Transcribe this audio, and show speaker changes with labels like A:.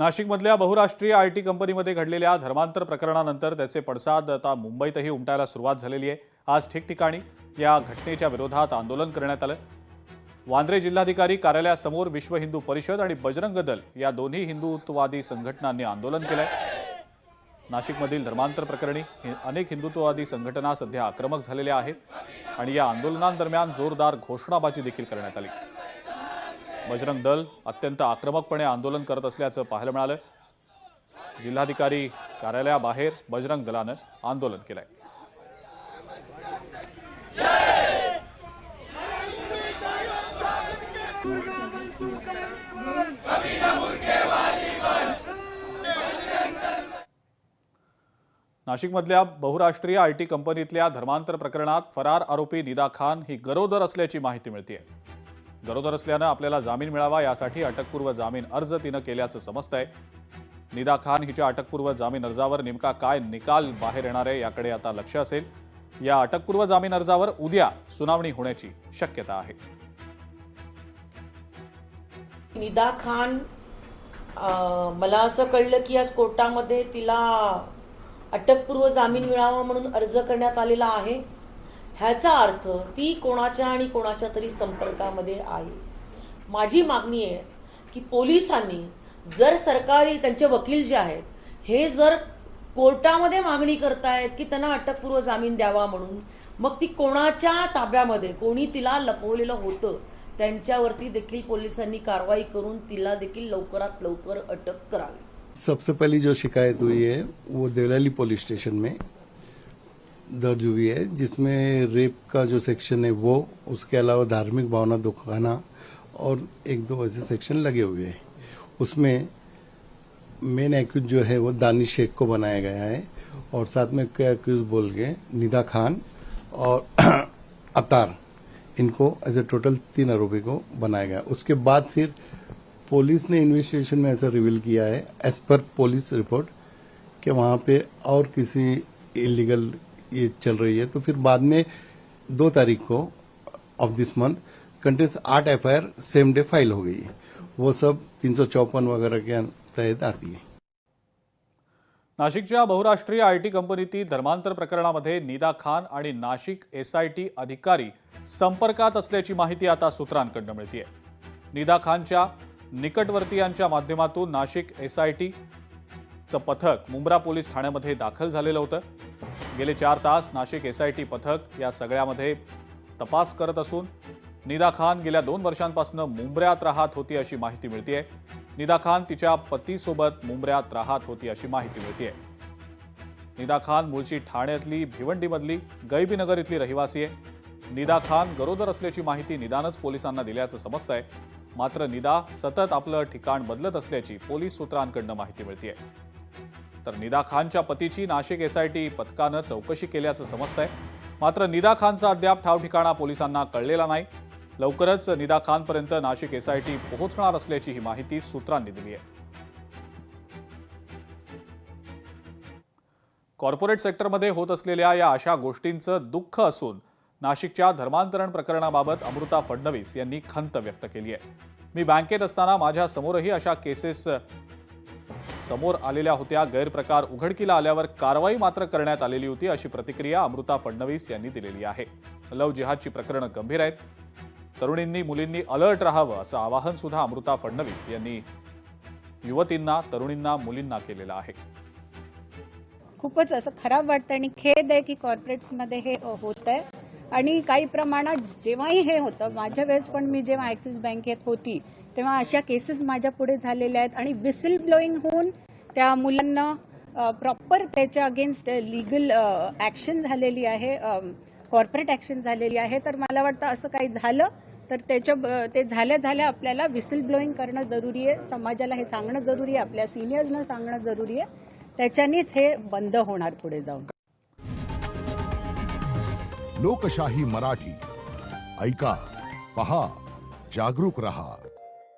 A: नाशिकमधल्या बहुराष्ट्रीय आयटी कंपनीमध्ये घडलेल्या धर्मांतर प्रकरणानंतर त्याचे पडसाद आता मुंबईतही उमटायला सुरुवात झालेली आहे। आज ठिकठिकाणी या घटनेच्या विरोधात आंदोलन करण्यात आलं। वांद्रे जिल्हाधिकारी कार्यालयासमोर विश्व हिंदू परिषद आणि बजरंग दल या दोन्ही हिंदुत्ववादी संघटनांनी आंदोलन केलंय। नाशिकमधील धर्मांतर प्रकरणी अनेक हिंदुत्ववादी संघटना सध्या आक्रमक झालेल्या आहेत आणि या आंदोलनादरम्यान जोरदार घोषणाबाजी देखील करण्यात आली। बजरंग दल अत्यंत आक्रमकपणे आंदोलन करत असल्याचं पाहायला मिळालं। जिल्हाधिकारी कार्यालयाबाहेर बजरंग दलानं आंदोलन केलंय। नाशिकमधल्या बहुराष्ट्रीय आयटी कंपनीतल्या धर्मांतर प्रकरणात फरार आरोपी निदा खान ही गरोदर असल्याची माहिती मिळतेय। गरोदर असल्यानं आपल्याला जामीन मिळावा यासाठी अटकपूर्व जामीन अर्ज तिनं केल्याचं समजतंय। निदा खान हिच्या अटकपूर्व जामीन अर्जावर नेमका काय निकाल बाहेर येणार आहे याकडे आता लक्ष असेल। या अटकपूर्व जामीन अर्जावर उद्या सुनावणी होण्याची शक्यता आहे।
B: निदा खान मला असं कळलं की आज कोर्टामध्ये तिला अटकपूर्व जामीन मिळावा म्हणून अर्ज करण्यात आलेला आहे। ह्याचा अर्थ ती कोणाच्या आणि कोणाच्या तरी संपर्कामध्ये आहे। माझी मागणी आहे की पोलिसांनी जर सरकारी त्यांचे वकील जे आहेत हे जर कोर्टामध्ये मागणी करतायत की त्यांना अटकपूर्व जामीन द्यावा म्हणून, मग ती कोणाच्या ताब्यामध्ये कोणी तिला लपवलेलं होतं त्यांच्यावरती देखील पोलिसांनी कारवाई करून तिला देखील लवकरात लवकर अटक करावी।
C: सबसे पहली जो शिकायत हुई है वो देवलाली पुलिस स्टेशन में दर्ज हुई है, जिसमें रेप का जो सेक्शन है वो, उसके अलावा धार्मिक भावना दुखाना और एक दो ऐसे सेक्शन लगे हुए हैं। उसमें मेन एक्यूज जो है वो दानिश शेख को बनाया गया है और साथ में एक्यूज बोल के निदा खान और अतार, इनको एज ए टोटल 3 आरोपी को बनाया गया। उसके बाद फिर पुलिस ने इन्वेस्टिगेशन में ऐसा रिवील किया है एज पर पुलिस रिपोर्ट कि वहां पे और किसी इलीगल ये चल रही है। तो फिर बाद में 2 तारीख को of this month continuous 8 FIR same day file हो गई है। वो सब 354 वगैरह के तहत आती है।
A: नाशिकच्या बहुराष्ट्रीय आयटी कंपनीतील धर्मांतर प्रकरणामध्ये निदा खान आणि नाशिक एसआयटी अधिकारी संपर्कात असल्याची माहिती आता सूत्रांकडून मिळतेय। निदा खानच्या निकटवर्तीयांच्या माध्यमातून नाशिक एसआयटीचं पथक मुंब्रा पोलीस ठाण्यामध्ये दाखल झालेलं होतं। गेले 4 तास नाशिक एसआयटी पथक या सगळ्यामध्ये तपास करत असून निदा खान गेल्या 2 वर्षांपासून मुंब्र्यात राहत होती अशी माहिती मिळतेय। निदा खान तिच्या पतीसोबत मुंब्र्यात राहत होती अशी माहिती मिळतेय। निदा खान मूळची ठाण्यातली भिवंडीमधली गैबीनगर इथली रहिवासी आहे। निदा खान गरोदर असल्याची माहिती निदानच पोलिसांना दिल्याचं समजतंय। मात्र निदा सतत आपलं ठिकाण बदलत असल्याची पोलीस सूत्रांकडून माहिती मिळतेय। तर निदा खानच्या पतीची नाशिक एसआयटी पथकानं चौकशी केल्याचं समजतंय। मात्र निदा खानचा अद्याप ठाव ठिकाणा पोलिसांना कळलेला नाही। लवकरच निदा खानपर्यंत नाशिक एसआयटी पोहोचणार असल्याची ही माहिती सूत्रांनी दिली आहे। कॉर्पोरेट सेक्टरमध्ये होत असलेल्या या अशा गोष्टींचं दुःख असून नाशिकच्या धर्मांतरण प्रकरणाबाबत अमृता फडणवीस यांनी खंत व्यक्त केली आहे। मी बँकेत असताना माझ्या समोरही अशा केसेस समोर आलेल्या होत्या। गैरप्रकार उघडकीला आल्यावर कारवाई मात्र करण्यात आलेली होती अशी प्रतिक्रिया अमृता फडणवीस यांनी दिलेली आहे। लव जिहादची प्रकरणं गंभीर आहेत। तरुणींनी मुलींनी अलर्ट राहावं असं आवाहन सुद्धा अमृता फडणवीस यांनी युवतींना, तरुणींना, मुलींना केलेलं आहे।
D: खूपच असं खराब वाटतं आणि खेद आहे की कॉर्पोरेट्समध्ये हे होत आहे आणि काही प्रमाणात जेव्हाही हे होतं, माझ्या वेळेस पण मी जेव्हा ॲक्सिस बँकेत होती तेव्हा अशा केसेस माझ्या पुढे झालेल्या आहेत आणि विसिल ब्लोईंग होऊन त्या मुलांना प्रॉपर त्याच्या अगेन्स्ट लीगल ॲक्शन झालेली आहे, कॉर्पोरेट ॲक्शन झालेली आहे। तर मला वाटतं असं काही झालं तर ते झाल्या आपल्याला विसिल ब्लोईंग करणं जरुरी आहे। समाजाला हे सांगणं जरुरी आहे, आपल्या सिनियर्सना सांगणं जरुरी आहे। त्याच्यानेच हे बंद होणार पुढे जाऊन।
E: लोकशाही मराठी ऐका, पहा, जागरूक रहा।